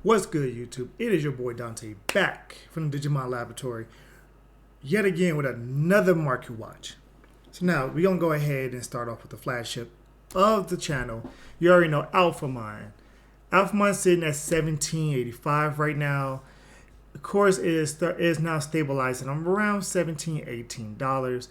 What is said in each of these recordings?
What's good, YouTube? It is your boy Dante back from the Digimon Laboratory yet again with another Market Watch. So now we're gonna go ahead and start off with the flagship of the channel. You already know Alphamon. Alphamon's sitting at 1785 right now. Of course, it is now stabilizing. I'm around $17-18.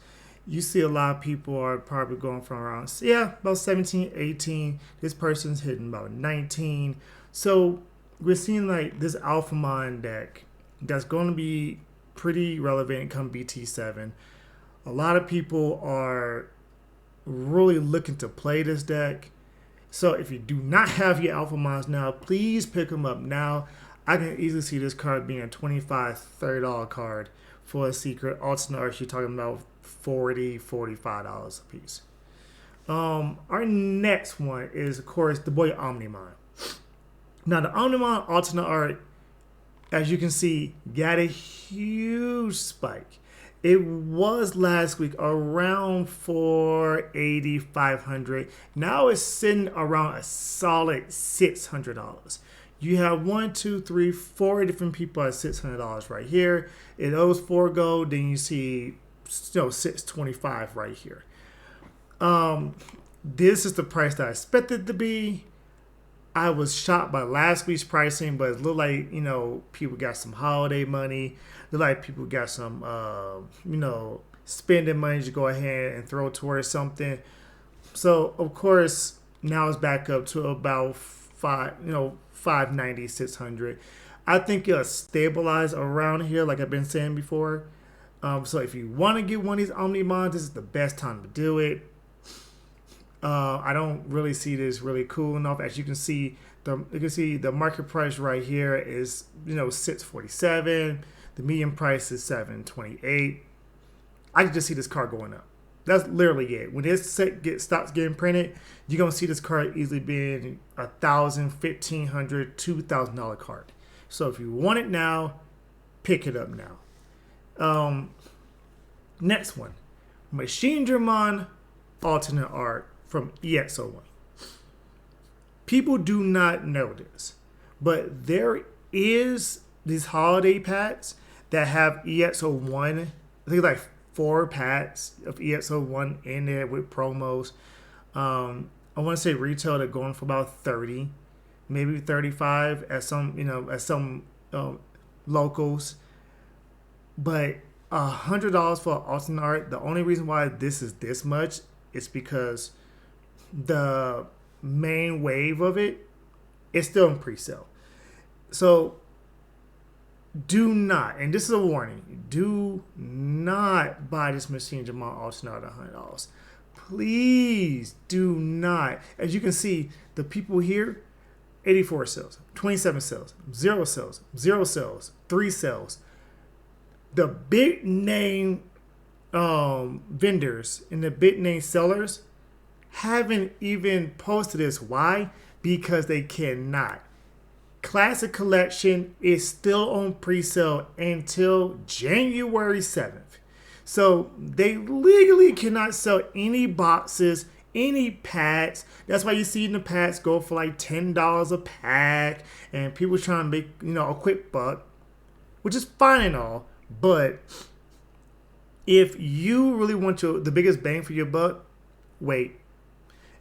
You see a lot of people are probably going from around, about 17, 18. This person's hitting about 19. So we're seeing like this Alphamon deck that's going to be pretty relevant come BT7. A lot of people are really looking to play this deck. So if you do not have your Alphamons now, please pick them up now. I can easily see this card being a $25, $30 card for a secret alternate art. You're talking about $40, $45 a piece. Our next one is, of course, the boy Omnimon. Now, the Omnimon alternate art, as you can see, got a huge spike. It was last week around 480, 500. Now it's sitting around a solid $600. You have 1, 2, 3, 4 different people at $600 right here. It owes 4 gold. Then you see, $625 right here. This is the price that I expected it to be. I was shocked by last week's pricing, but it looked like, people got some holiday money. It looked like people got some, spending money to go ahead and throw towards something. So, of course, now it's back up to about 590, 600. I think it'll stabilize around here, like I've been saying before. So if you want to get one of these Omnimons, this is the best time to do it. I don't really see this really cool enough. As you can see, the market price right here is $647. The median price is $728. I can just see this card going up. That's literally it. When this set stops getting printed, you're gonna see this card easily being $1,000, $1,500, $2,000 card. So if you want it now, pick it up now. Next one, Machinedramon alternate art from EX01. People do not know this, but there is these holiday packs that have EX01. I think like 4 packs of EX01 in there with promos. I want to say retail they're going for about 30, maybe 35 at some locals. But $100 for alternate art. The only reason why this is this much is because the main wave of it is still in pre-sale. So do not, and this is a warning, do not buy this Machinedramon alternate art at $100. Please do not. As you can see, the people here, 84 sales, 27 sales, 0 sales, 0 sales, 3 sales. The big name vendors and the big name sellers haven't even posted this. Why? Because they cannot. Classic Collection is still on pre-sale until January 7th. So they legally cannot sell any boxes, any packs. That's why you see the packs go for like $10 a pack, and people trying to make a quick buck, which is fine and all. But if you really want the biggest bang for your buck, wait.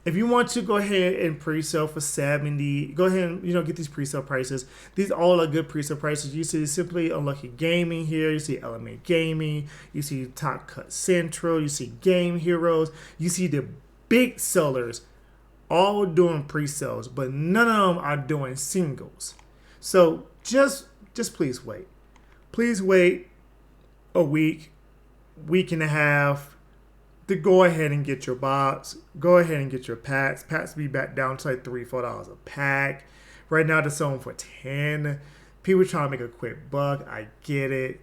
If you want to go ahead and pre-sale for $70, go ahead and get these pre-sale prices. These all are good pre-sale prices. You see Simply Unlucky Gaming here. You see Element Gaming. You see Top Cut Central. You see Game Heroes. You see the big sellers all doing pre-sales, but none of them are doing singles. So just please wait. Please wait a week and a half to go ahead and get your box. Go ahead and get your packs. Packs be back down to like $3, $4 a pack. Right now they're selling for $10. People trying to make a quick buck. I get it.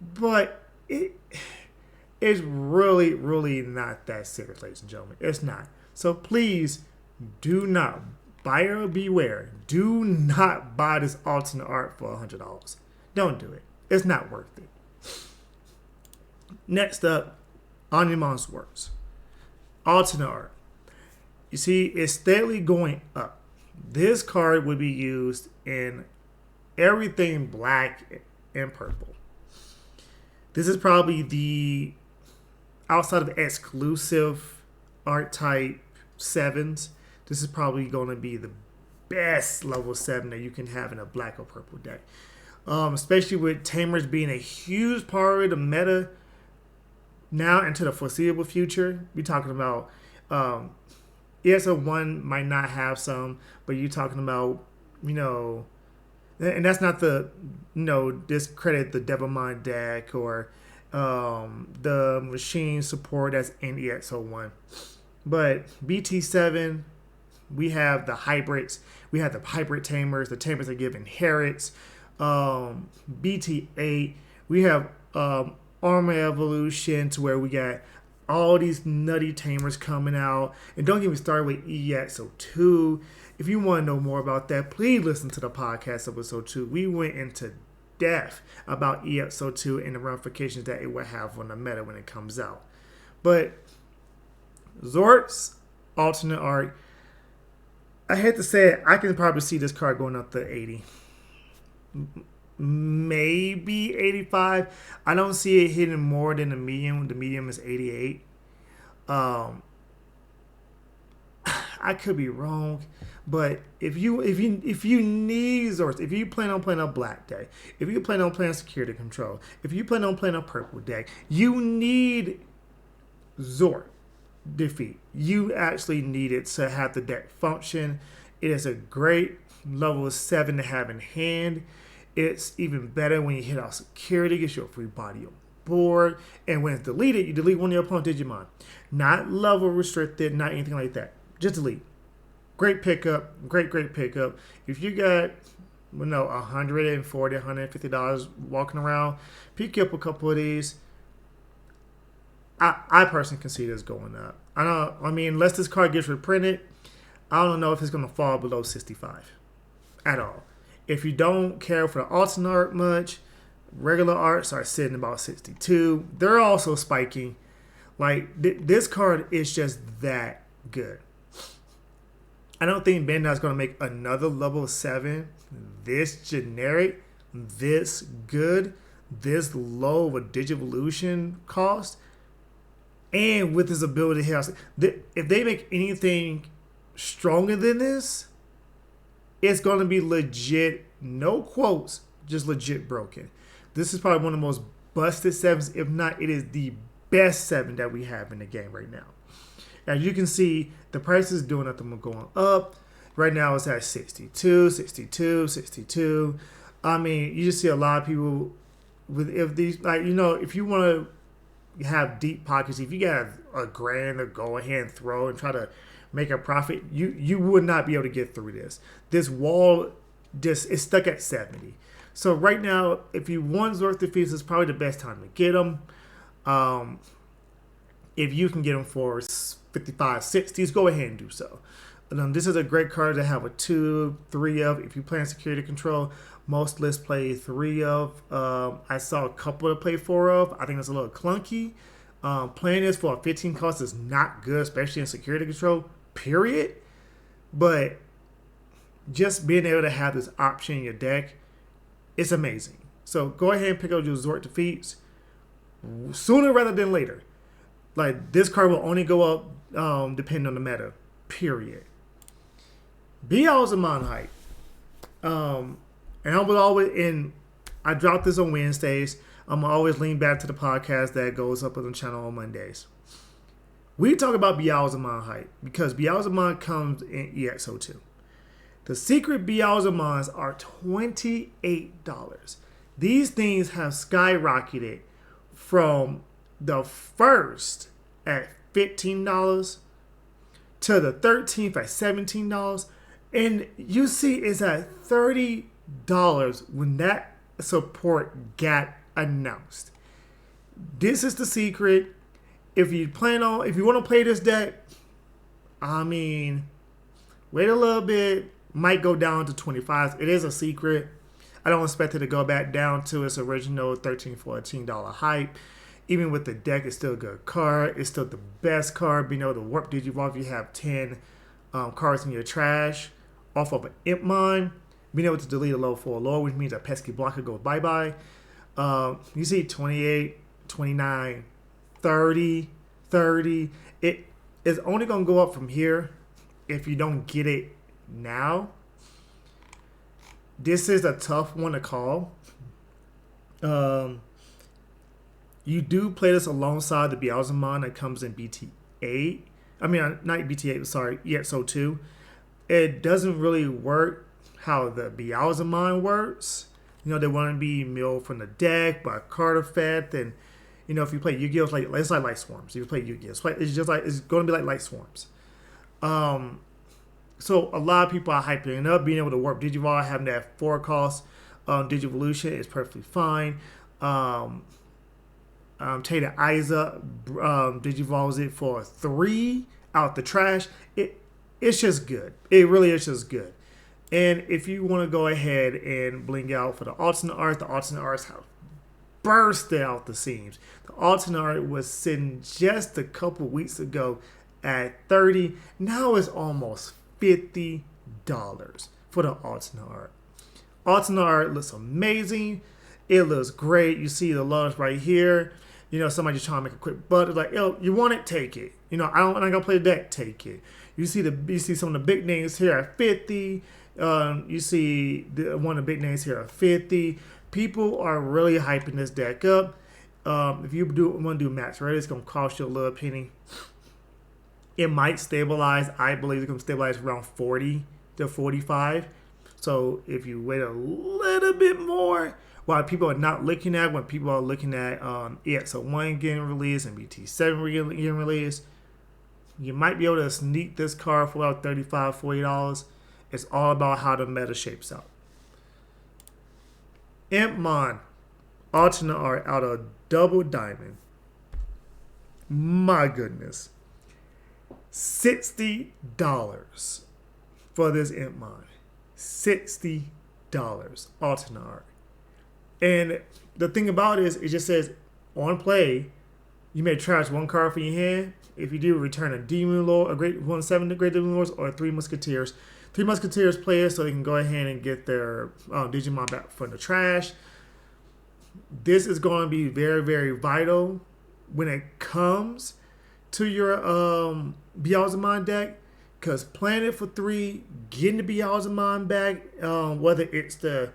But it's really, really not that serious, ladies and gentlemen. It's not. So please do not, buyer beware. Do not buy this alternate art for $100. Don't do it. It's not worth it. Next up, Omnimon's Works. Alternate art. You see, it's steadily going up. This card would be used in everything black and purple. This is probably the, outside of exclusive art type 7s, this is probably going to be the best level 7 that you can have in a black or purple deck. Especially with Tamers being a huge part of the meta now into the foreseeable future. We're talking about ESO1 might not have some, but you're talking about, and that's not the, discredit the Devilmind deck or the machine support that's in EXO1. But BT7, we have the hybrids. We have the hybrid tamers, the tamers that give inherits. BT8, we have Armor Evolution, to where we got all these nutty tamers coming out. And don't get me started with EXO2. If you want to know more about that, please listen to the podcast episode 2. We went into depth about EXO2 and the ramifications that it will have on the meta when it comes out. But Zort's alternate art, I hate to say it, I can probably see this card going up to 80. Maybe 85. I don't see it hitting more than the medium. The medium is 88. I could be wrong, but if you need Zords, if you plan on playing a black deck, if you plan on playing security control, if you plan on playing a purple deck, you need Zord defeat. You actually need it to have the deck function. It is a great level 7 to have in hand. It's even better when you hit out security, gets you a free body on board, and when it's deleted, you delete one of your opponent's Digimon. Not level restricted, not anything like that. Just delete. Great pickup, great pickup. If you got, $140, $150 walking around, pick up a couple of these. I personally can see this going up. Unless this card gets reprinted, I don't know if it's going to fall below 65 at all. If you don't care for the alternate art much, regular arts are sitting about 62. They're also spiking. Like, this card is just that good. I don't think Bandai's going to make another level 7 this generic, this good, this low of a Digivolution cost, and with his ability to hit. If they make anything stronger than this, it's going to be legit, no quotes, just legit broken. This is probably one of the most busted 7s, if not, it is the best 7 that we have in the game right now. As you can see, the price is doing nothing but going up. Right now it's at 62, 62, 62. You just see a lot of people if you want to have deep pockets, if you got a grand to go ahead and throw and try to make a profit, you would not be able to get through this. This wall just is stuck at 70. So right now, if you want Zork defeats, it's probably the best time to get them. If you can get them for 55, 60s, go ahead and do so. This is a great card to have a 2, 3 of. If you play in security control, most lists play 3 of. I saw a couple to play 4 of. I think it's a little clunky. Playing this for a 15 cost is not good, especially in security control, period. But just being able to have this option in your deck, it's amazing. So go ahead and pick up your Zord defeats sooner rather than later. Like, this card will only go up depending on the meta, period. Beelzemon hype. And I drop this on Wednesdays. I'm always lean back to the podcast that goes up on the channel on Mondays. We talk about Beelzemon hype because Beelzemon comes in EXO2. The secret Beelzemons are $28. These things have skyrocketed from the first at $15 to the 13th at $17. And you see it's at $30 when that support got announced. This is the secret. If you want to play this deck, wait a little bit. Might go down to 25. It is a secret. I don't expect it to go back down to its original $13, $14 hype. Even with the deck, it's still a good card. It's still the best card. The Warp Digivolve, you have 10 cards in your trash off of an Impmon. being able to delete a low for a low, which means a pesky blocker goes bye-bye. You see 28, 29, 30, 30. It is only going to go up from here if you don't get it now. This is a tough one to call. You do play this alongside the Beelzemon that comes in BT8. I mean, not BT8, sorry, EXO2. It doesn't really work how the Beelzemon works. You know, they want to be milled from the deck by card effect. And, you know, if you play Yu-Gi-Oh! It's like Light Swarms. If you play Yu-Gi-Oh! It's going to be like Light Swarms. So a lot of people are hyping it up. Being able to warp Digivolve, having that 4 cost Digivolution is perfectly fine. Tata Aiza Digivolves it for 3 out the trash. It's just good. It really is just good. And if you want to go ahead and bling out for the alternate art, the alternate arts have bursted out the seams. The alternate art was sitting just a couple weeks ago at 30. Now it's almost $50 for the alternate art. Alternate art looks amazing. It looks great. You see the loves right here. You know, somebody just trying to make a quick butt. It's like, yo, you want it? Take it. You know, I'm not gonna play the deck. Take it. You see some of the big names here at 50. You see one of the big names here at 50. People are really hyping this deck up. If you want to do max, right, it's gonna cost you a little penny. It might stabilize. I believe it's gonna stabilize around 40 to 45. So if you wait a little bit more, while people are not looking at, when people are looking at EXO1 getting released and BT7 getting released, you might be able to sneak this card for about $35, $40. It's all about how the meta shapes out. Impmon, alternate art out of Double Diamond. My goodness. $60 for this Impmon. $60 alternate art. And the thing about it is, it just says, on play, you may trash 1 card from your hand. If you do, return a Demon Lord, a Great 1/7 Great Demon Lords, or 3 Musketeers. 3 Musketeers players, so they can go ahead and get their Digimon back from the trash. This is going to be very, very vital when it comes to your Beelzemon deck, because playing it for 3, getting the Beelzemon back, whether it's the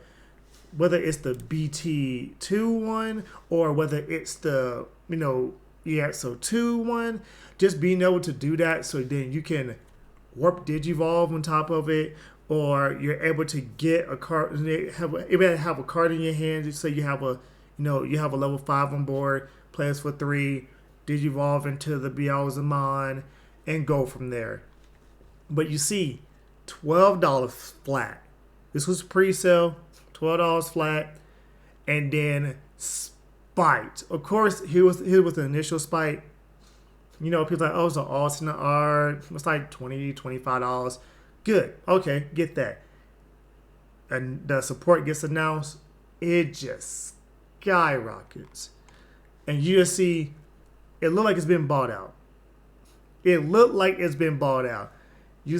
BT2 one or whether it's the EXO2 one, just being able to do that, so then you can warp Digivolve on top of it, or you're able to get a card, have a card in your hand. Just say you have a level 5 on board, plays for 3, Digivolve into the Beelzemon, and go from there. But you see, $12 flat. This was pre-sale, $12 flat, and then spiked. Of course, here was the initial spike. You know, people are like, oh, it's an alternate art. It's like $20, $25. Good. Okay, get that. And the support gets announced. It just skyrockets. And you just see, it looked like it's been bought out. You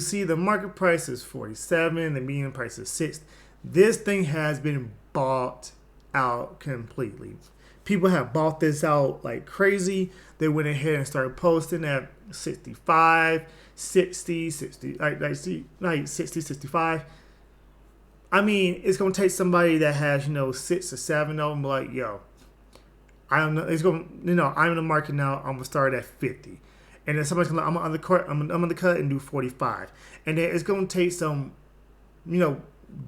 see the market price is 47, the median price is 6. This thing has been bought out completely. People have bought this out like crazy. They went ahead and started posting at 65, 60, 60, like 60, 65. I mean, it's going to take somebody that has, 6 or 7 of them, like, yo, I don't know. It's going, I'm in the market now. I'm going to start at 50. And then somebody's going to, I'm on the cut and do 45. And then it's going to take some,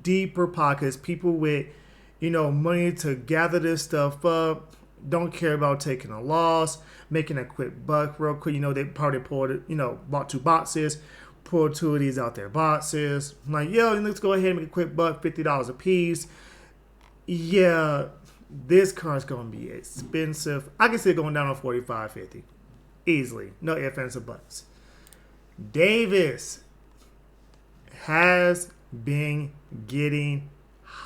deeper pockets, people with, money to gather this stuff up, don't care about taking a loss, making a quick buck real quick. They probably bought 2 boxes, pulled 2 of these out their boxes. I'm like, yo, let's go ahead and make a quick buck, $50 a piece. Yeah, this card's going to be expensive. I can see it going down on 45, 50. Easily. No ifs, ands, or buts. Davis has been getting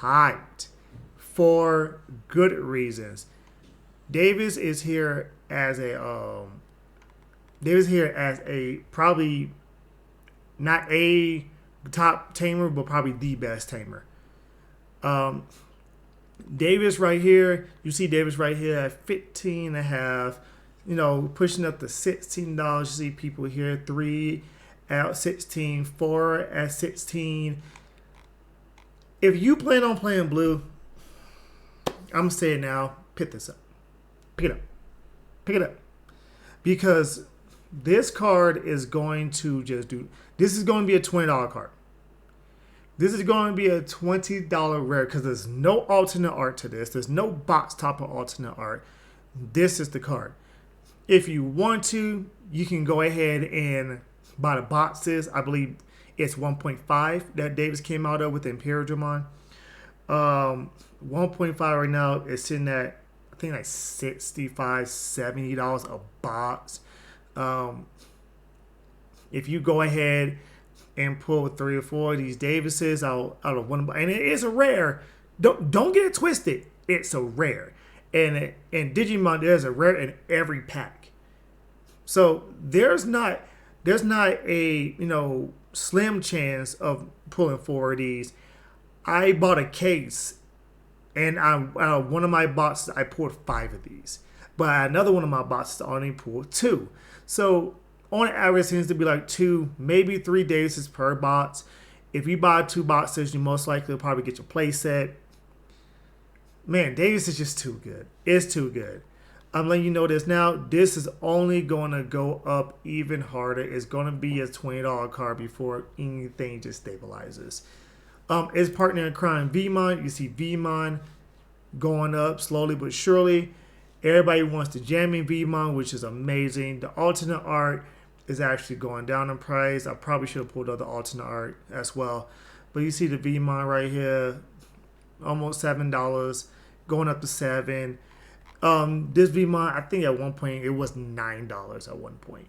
hyped for good reasons. Davis is here as a probably not a top tamer, but probably the best tamer. Davis right here, you see Davis right here at 15 and a half, pushing up to $16. You see people here, 3 at 16, 4 at 16. If you plan on playing blue, I'm saying now, pick this up. Pick it up. Pick it up. Because this card is going to this is going to be a $20 card. This is going to be a $20 rare because there's no alternate art to this. There's no box top of alternate art. This is the card. If you want to, you can go ahead and buy the boxes. I believe it's 1.5 that Davis came out of with the Imperial Dramon. 1.5 right now is sitting at, I think, like $65, $70 a box. If you go ahead and pull 3 or 4 of these Davises out of one, and it is a rare. Don't get it twisted. It's a rare, and in Digimon there's a rare in every pack. So there's not a slim chance of pulling 4 of these. I bought a case, and out of one of my boxes I pulled 5 of these, but another one of my boxes I only pulled 2. So on average, it seems to be like 2, maybe 3 Davises per box. If you buy 2 boxes, you most likely will probably get your play set. Man, Davis is just too good. It's too good. I'm letting you know this now. This is only going to go up even harder. It's going to be a $20 card before anything just stabilizes. It's partner in crime Vmon. You see Vmon going up slowly but surely. Everybody wants the jamming Vmon, which is amazing. The alternate art is actually going down in price. I probably should have pulled out the alternate art as well. But you see the Vmon right here, almost $7, going up to $7. This Vmon, I think at one point it was $9 at one point.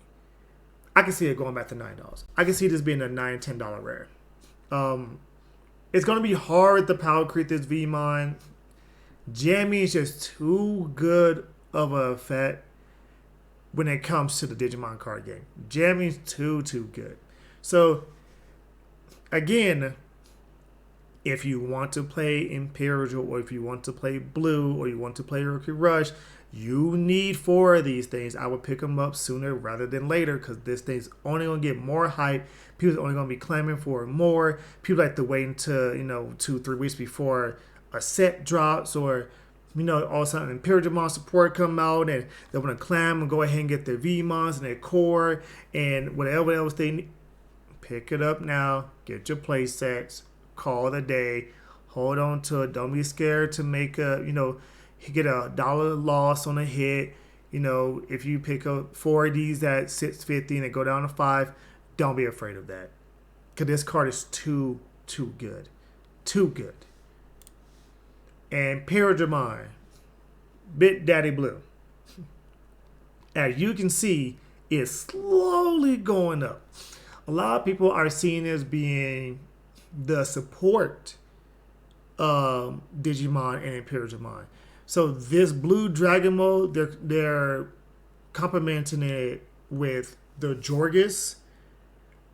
I can see it going back to $9. I can see this being a $9, $10 rare. It's going to be hard to power creep this Vmon. Jamming is just too good of a effect when it comes to the Digimon card game. Jamming is too good. So, again, if you want to play Imperial, or if you want to play Blue, or you want to play Rookie Rush, you need 4 of these things. I would pick them up sooner rather than later because this thing's only going to get more hype. People are only going to be clamoring for it more. People like to wait until, 2-3 weeks before a set drops, or all of a sudden Imperial Dramon support come out and they want to clam and go ahead and get their Vmons and their core and whatever else they need. Pick it up now. Get your play sets. Call it a day. Hold on to it. Don't be scared to make a, get $1 loss on a hit. If you pick up 4 of these at $6.50 and they go down to $5, don't be afraid of that. Because this card is too good. Too good. And Paradramon, Big Daddy Blue, as you can see, is slowly going up. A lot of people are seeing this being the support Digimon and Paradramon. So this Blue Dragon mode, they're complementing it with the Jorgus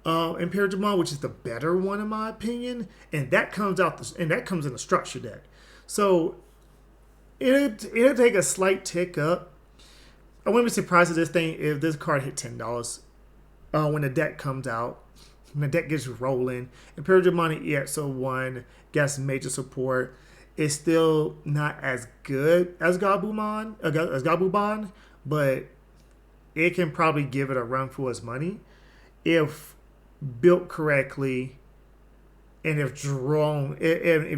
Imperial Dramon, which is the better one in my opinion, and that comes in the structure deck. So it'll take a slight tick up. I wouldn't be surprised at this thing if this card hit $10 when the deck comes out. When the deck gets rolling. Imperial Dramon EXO1 gets major support. It's still not as good as Gabumon, but it can probably give it a run for its money if built correctly and if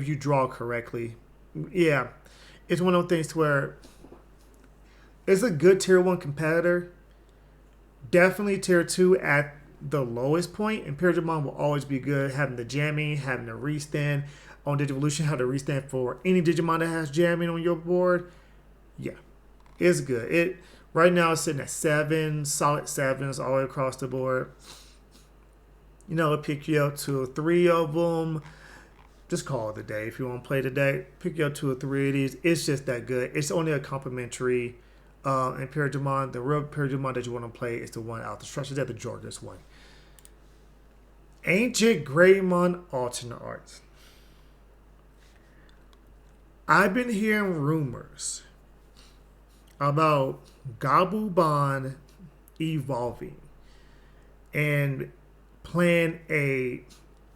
you draw correctly. Yeah, it's one of those things where it's a good tier 1 competitor. Definitely tier 2 at the lowest point. Imperial Dramon will always be good. Having the jamming, having the restand on Digivolution, have the restand for any Digimon that has jamming on your board. Yeah, it's good. It right now it's sitting at 7, solid 7s all the way across the board. It'll pick you up to 3 of them. Just call it a day if you want to play today. Pick you up 2 or 3 of these. It's just that good. It's only a complimentary Imperial Dramon. The real Imperial Dramon that you want to play is the one out the structure that the Jorgus one. Ancient Greymon alternate arts. I've been hearing rumors about Gabumon evolving and playing a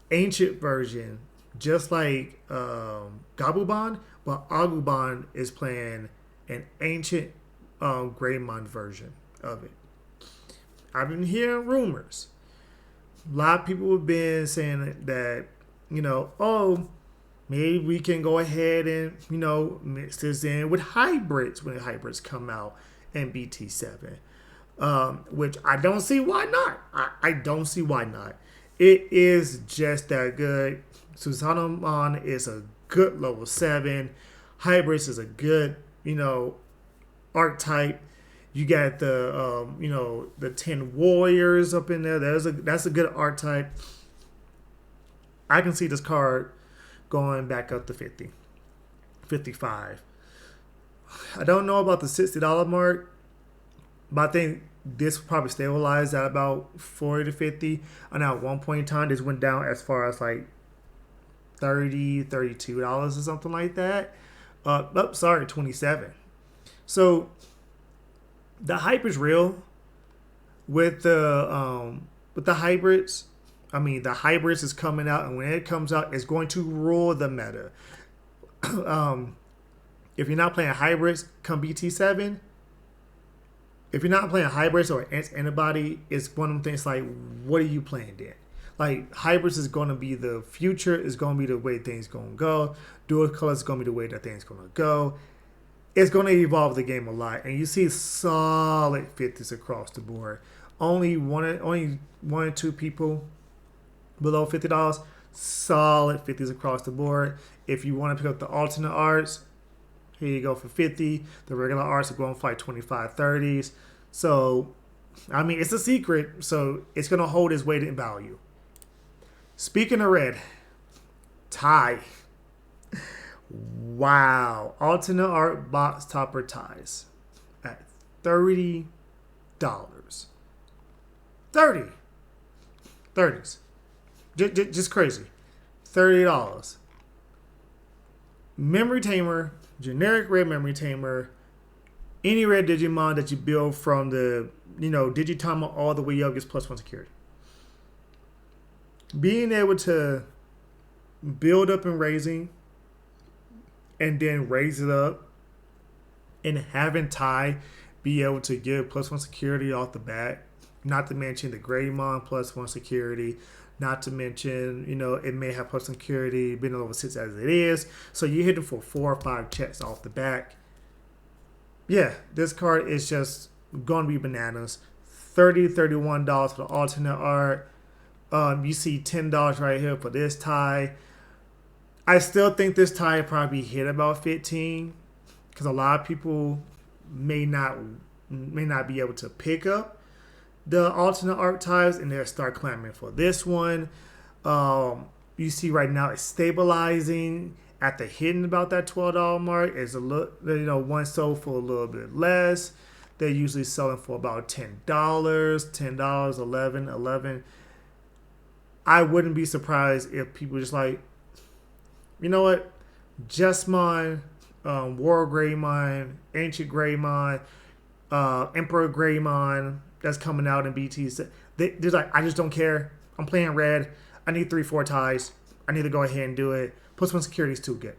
ancient version, just like Gabumon, but Agumon is playing an ancient Greymon version of it. I've been hearing rumors. A lot of people have been saying that, oh, maybe we can go ahead and, mix this in with hybrids when hybrids come out in BT7. Which I don't see why not. I don't see why not. It is just that good. Susanomon is a good level 7. Hybrids is a good, archetype. You got the 10 warriors up in there. That's a good archetype. I can see this card going back up to 50, 55. I don't know about the $60 mark, but I think this will probably stabilize at about 40 to 50. And at one point in time, this went down as far as like $30, $32 or something like that. 27. So the hype is real with the hybrids. I mean, the hybrids is coming out, and when it comes out, it's going to rule the meta. If you're not playing hybrids, come BT7. If you're not playing hybrids or anybody, it's one of them things like, what are you playing then? Like, hybrids is going to be the future. Is going to be the way things going to go. Dual colors is going to be the way that things going to go. It's going to evolve the game a lot, and you see solid 50s across the board. Only one or two people below $50. Solid 50s across the board. If you want to pick up the alternate arts, here you go for 50. The regular arts are going for like 25, 30s. So, I mean, it's a secret, so it's going to hold its weight in value. Speaking of red, tie. Wow. Alternate art box topper ties at $30. 30s. Just crazy. $30. Memory Tamer, generic red Memory Tamer, any red Digimon that you build from the, Digitama all the way up gets +1 security. Being able to build up and raising and then raise it up and having Tai be able to give +1 security off the bat, not to mention the Greymon +1 security, not to mention, it may have +1 security, being level 6 as it is. So you hit it for 4 or 5 checks off the back. Yeah, this card is just going to be bananas. $30, $31 for the alternate art. You see $10 right here for this tie. I still think this tie probably hit about 15 because a lot of people may not be able to pick up the alternate art ties and they'll start clamoring for this one. You see right now it's stabilizing at the hitting about that $12 mark. Is a little, one sold for a little bit less. They're usually selling for about $10, $11. I wouldn't be surprised if people just like, you know what, Jesmon, War Greymon, Ancient Greymon, Emperor Greymon that's coming out in BT. They're like, I just don't care. I'm playing red. I need 3-4 ties. I need to go ahead and do it. +1 security is too good.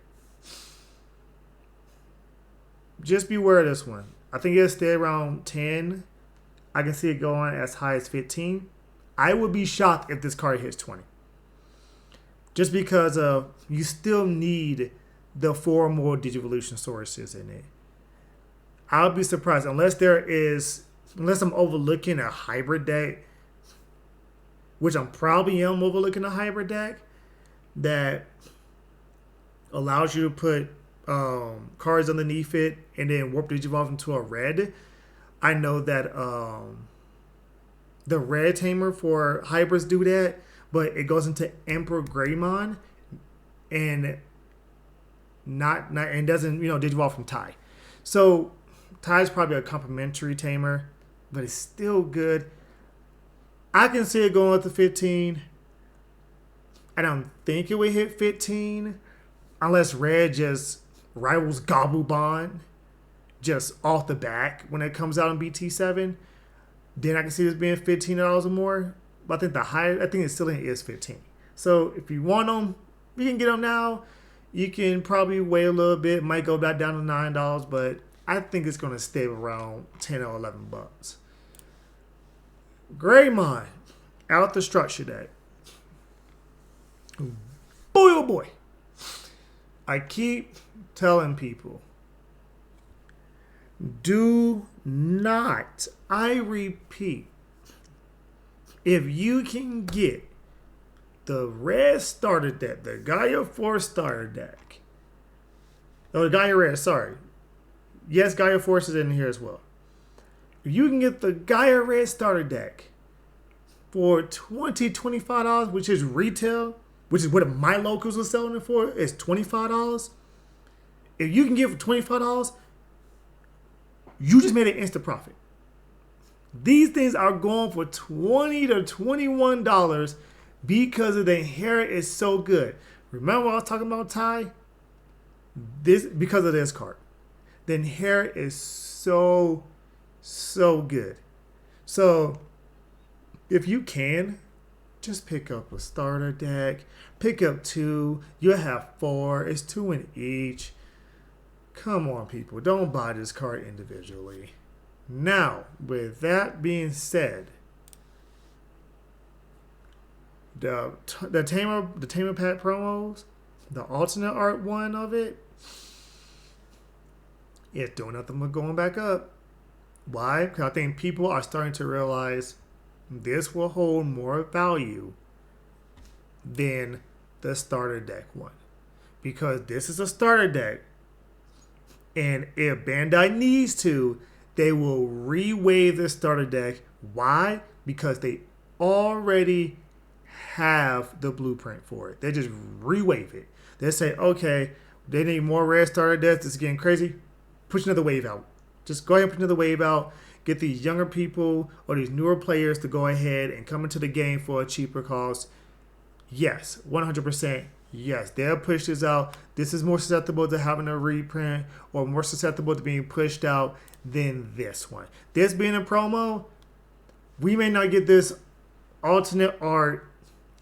Just beware of this one. I think it'll stay around 10. I can see it going as high as 15. I would be shocked if this card hits 20. Just because you still need the 4 more Digivolution sources in it. I'll be surprised unless I'm overlooking a hybrid deck, which I'm probably overlooking a hybrid deck that allows you to put cards underneath it and then warp Digivolve into a red. I know that the red tamer for hybrids do that, but it goes into Emperor Greymon and and doesn't Digivolve from Tai. So Tai is probably a complementary tamer, but it's still good. I can see it going up to 15. I don't think it would hit 15 unless red just rivals Gobblebond just off the back when it comes out in BT7. Then I can see this being $15 or more. But I think the higher, I think it's still is 15. So if you want them, you can get them now. You can probably wait a little bit, might go back down to $9, but I think it's going to stay around 10 or 11 bucks. Greymon, out the structure deck. Boy, oh boy. I keep telling people, do not, I repeat, if you can get the red starter deck, the Gaia Force starter deck, oh, the Gaia Red, sorry. Yes, Gaia Force is in here as well. If you can get the Gaia Red starter deck for $20, $25, which is retail, which is what my locals are selling it for, is $25. If you can get it for $25, you just made an instant profit. These things are going for $20 to $21 because of the hair is so good. Remember what I was talking about, Ty? This because of this card. The hair is so good. So if you can, just pick up a starter deck. Pick up 2. You'll have 4. It's 2 in each. Come on, people. Don't buy this card individually. Now, with that being said, the Tamer Pack promos, the alternate art one of it, it's doing nothing but going back up. Why? Because I think people are starting to realize this will hold more value than the starter deck one. Because this is a starter deck. And if Bandai needs to, they will re-wave the starter deck. Why? Because they already have the blueprint for it. They just re-wave it. They say, okay, they need more red starter decks. This is getting crazy. Push another wave out. Just go ahead and put another wave out. Get these younger people or these newer players to go ahead and come into the game for a cheaper cost. Yes, 100%. Yes, they'll push this out. This is more susceptible to having a reprint or more susceptible to being pushed out than this one. This being a promo, we may not get this alternate art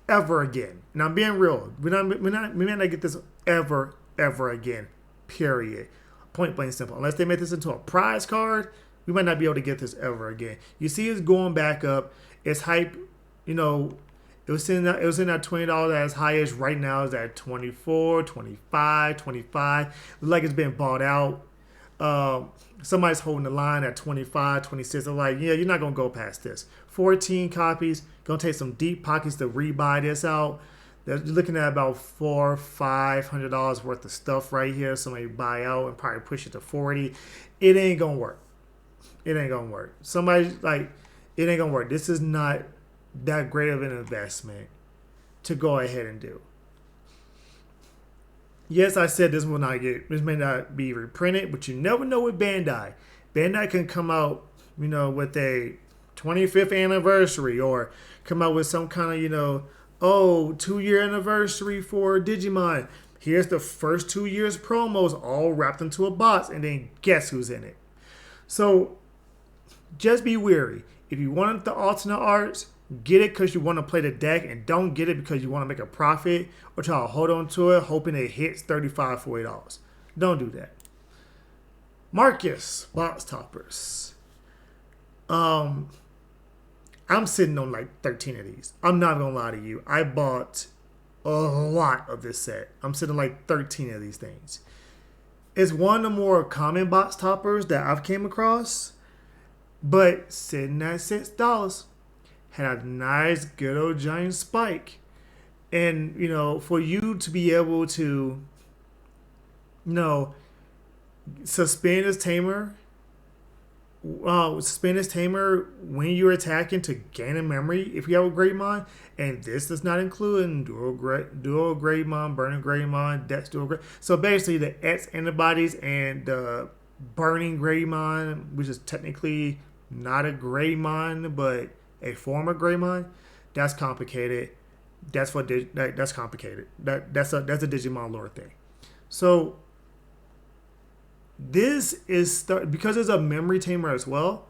ever again. And I'm being real. We may not get this ever again. Period. Point blank simple. Unless they make this into a prize card, we might not be able to get this ever again. You see it's going back up. It's hype, you know. It was in that $20 as high as right now is at 24, 25, 25. Looks like it's been bought out. Somebody's holding the line at 25, 26. They're like, yeah, you're not going to go past this. 14 copies. Going to take some deep pockets to rebuy this out. They're looking at about $400, $500 worth of stuff right here. Somebody buy out and probably push it to 40. It ain't going to work. It ain't going to work. Somebody like, it ain't going to work. This is not that great of an investment to go ahead and do. Yes, I said this may not be reprinted, but you never know with Bandai. Bandai can come out, you know, with a 25th anniversary or come out with some kind of, 2-year anniversary for Digimon. Here's the first 2 years promos all wrapped into a box, and then guess who's in it. So just be wary. If you want the alternate arts, get it because you want to play the deck, and don't get it because you want to make a profit or try to hold on to it hoping it hits $35, $40. Don't do that. Marcus box toppers. I'm sitting on like 13 of these. I'm not gonna lie to you. I bought a lot of this set. I'm sitting like 13 of these things. It's one of the more common box toppers that I've came across, but sitting at $6. Had a nice good old giant spike. And, for you to be able to, suspend his tamer when you're attacking to gain a memory if you have a Greymon. And this does not include dual Greymon, Burning Greymon, Dex Dual Greymon. So basically the X antibodies and the Burning Greymon, which is technically not a Greymon, but a form of Greymon, that's complicated. That's complicated. That's a Digimon lore thing. So this is because it's a memory tamer as well.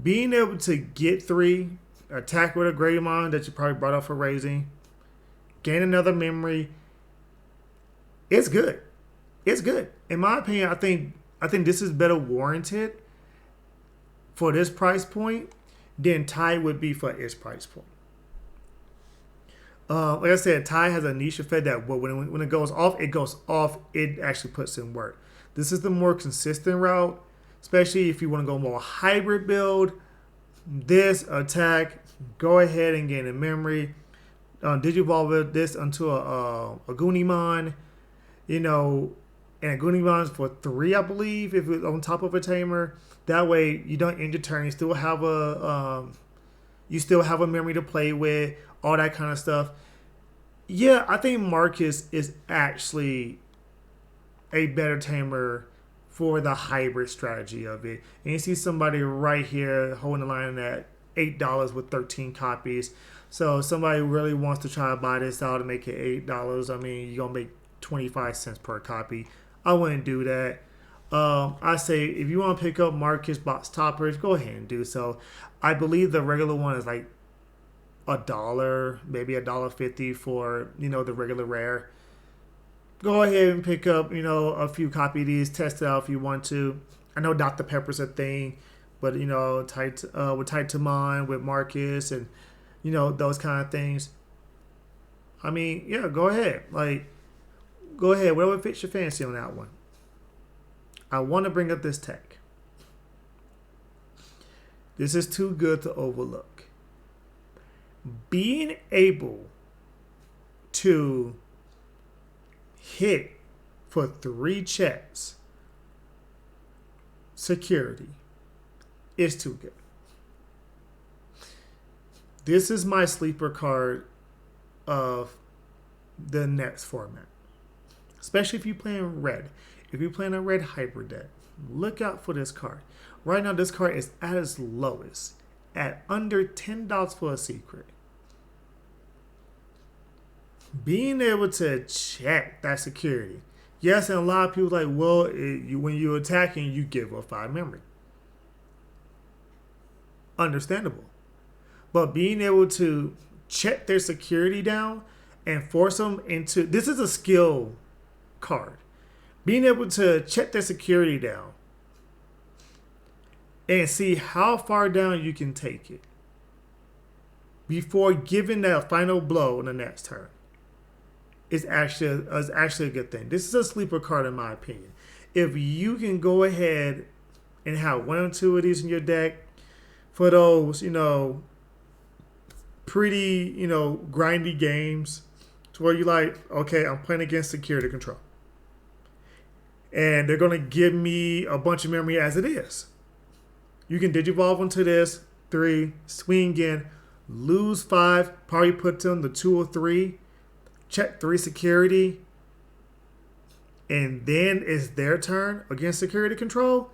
Being able to get 3, attack with a Greymon that you probably brought up for raising, gain another memory. It's good. It's good. In my opinion, I think this is better warranted for this price point than Tai would be for its price point. Like I said, Tai has a niche effect that when it goes off, it goes off. It actually puts in work. This is the more consistent route, especially if you want to go more hybrid build. This attack, go ahead and gain a memory. Digivolve this onto a Goonimon, and a Goonimon for 3, I believe, if it's on top of a tamer. That way you don't end your turn. You still have a memory to play with, all that kind of stuff. Yeah, I think Marcus is actually a better tamer for the hybrid strategy of it. And you see somebody right here holding the line at $8 with 13 copies. So if somebody really wants to try to buy this out and make it $8, I mean, you're going to make 25 cents per copy. I wouldn't do that. I say if you want to pick up Marcus box toppers, go ahead and do so. I believe the regular one is like $1, maybe $1.50 for the regular rare. Go ahead and pick up a few copy of these, test it out if you want to. I know Dr. Pepper's a thing, but with Titanmon, with Marcus, and those kind of things. I mean, yeah, go ahead. Go ahead, whatever fits your fancy on that one. I want to bring up this tech. This is too good to overlook. Being able to hit for 3 checks security is too good. This is my sleeper card of the next format. Especially if you're playing red. If you're playing a red hybrid deck, look out for this card. Right now, this card is at its lowest, at under $10 for a secret. Being able to check that security. Yes, and a lot of people like, well, when you're attacking, you give up 5 memory. Understandable. But being able to check their security down and force them into... This is a skill card. Being able to check their security down and see how far down you can take it before giving that final blow in the next turn is actually a good thing. This is a sleeper card in my opinion. If you can go ahead and have 1 or 2 of these in your deck for those, pretty, grindy games to where you like, okay, I'm playing against security control. And they're going to give me a bunch of memory as it is. You can digivolve into this, 3, swing in, lose 5, probably put them to 2 or 3, check 3 security, and then it's their turn against security control.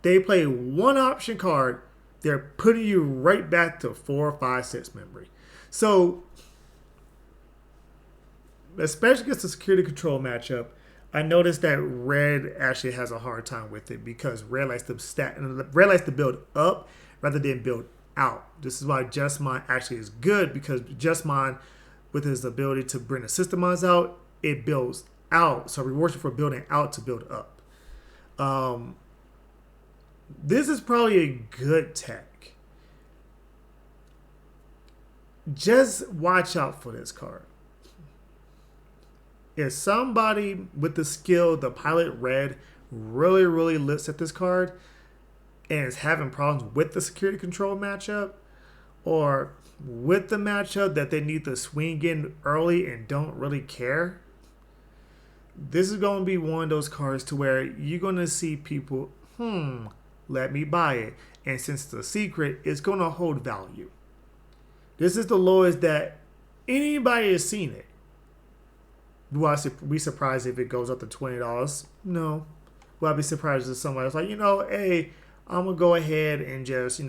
They play 1 option card, they're putting you right back to 4, 5, 6 memory. So, especially against the security control matchup, I noticed that red actually has a hard time with it because red likes to build up rather than build out. This is why Justmon actually is good, because Justmon, with his ability to bring the Systemize out, it builds out. So it rewards you for building out to build up. This is probably a good tech. Just watch out for this card. If somebody with the skill, the Pilot Red, really, really looks at this card and is having problems with the security control matchup, or with the matchup that they need to swing in early and don't really care, this is going to be one of those cards to where you're going to see people, let me buy it. And since it's a secret, it's going to hold value. This is the lowest that anybody has seen it. Will I be surprised if it goes up to $20? No. Will I be surprised if somebody's like, hey, I'm going to go ahead and just,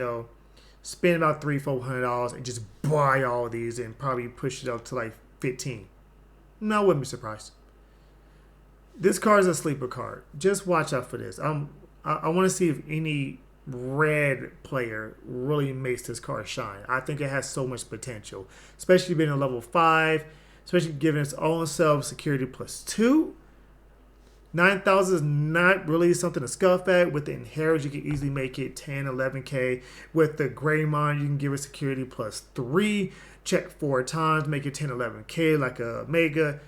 spend about $300-$400 and just buy all of these and probably push it up to like $15? No, I wouldn't be surprised. This card is a sleeper card. Just watch out for this. I want to see if any red player really makes this card shine. I think it has so much potential, especially being a level 5, especially giving its own self security +2. 9,000 is not really something to scuff at. With the inheritance, you can easily make it 10, 11k. With the Greymon, you can give it security +3. Check 4 times, make it 10, 11k like a Mega.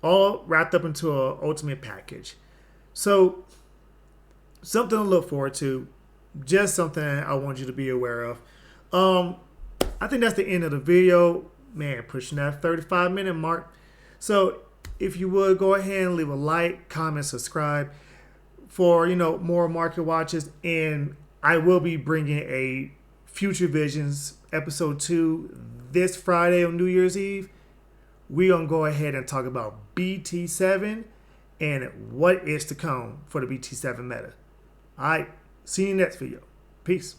All wrapped up into an ultimate package. So, something to look forward to. Just something I want you to be aware of. I think that's the end of the video. Man, pushing that 35-minute mark. So, if you would, go ahead and leave a like, comment, subscribe for, more market watches. And I will be bringing a Future Visions episode 2 this Friday on New Year's Eve. We're going to go ahead and talk about BT7 and what is to come for the BT7 meta. All right. See you next video. Peace.